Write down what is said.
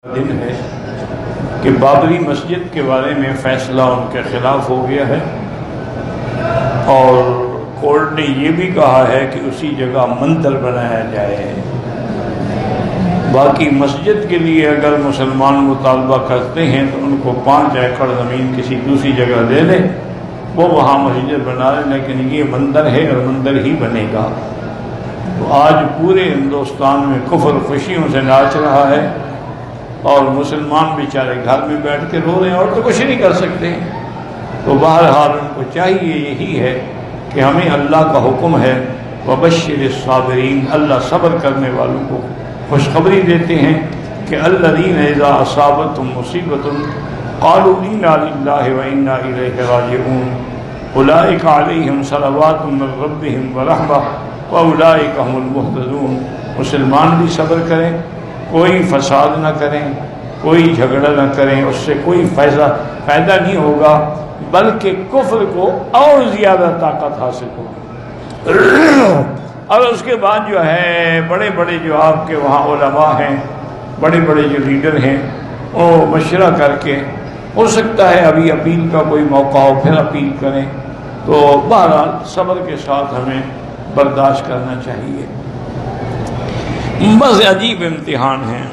دن ہے کہ بابری مسجد کے بارے میں فیصلہ ان کے خلاف ہو گیا ہے اور کورٹ نے یہ بھی کہا ہے کہ اسی جگہ مندر بنایا جائے۔ باقی مسجد کے لیے اگر مسلمان مطالبہ کرتے ہیں تو ان کو 5 ایکڑ زمین کسی دوسری جگہ دے دیں، وہ وہاں مسجد بنا لیں، لیکن یہ مندر ہے اور مندر ہی بنے گا۔ تو آج پورے ہندوستان میں کفر خوشیوں سے ناچ رہا ہے اور مسلمان بیچارے گھر میں بیٹھ کے رو رہے ہیں اور تو کچھ نہیں کر سکتے۔ تو بہرحال ان کو چاہیے یہی ہے کہ ہمیں اللہ کا حکم ہے وبشر الصابرین، اللہ صبر کرنے والوں کو خوشخبری دیتے ہیں کہ الذین اذا اصابتهم مصیبۃ قالوا انا للہ وانا الیہ راجعون اولئک علیہم صلوات من ربہم ورحمہ واولئک هم المہتدون۔ مسلمان بھی صبر کریں، کوئی فساد نہ کریں، کوئی جھگڑا نہ کریں، اس سے کوئی فائدہ نہیں ہوگا بلکہ کفر کو اور زیادہ طاقت حاصل ہوگی۔ اور اس کے بعد جو ہے بڑے بڑے جو آپ کے وہاں علماء ہیں، بڑے بڑے جو لیڈر ہیں، وہ مشورہ کر کے ہو سکتا ہے ابھی اپیل کا کوئی موقع ہو، پھر اپیل کریں۔ تو بہرحال صبر کے ساتھ ہمیں برداشت کرنا چاہیے۔ بس عجیب امتحان ہیں۔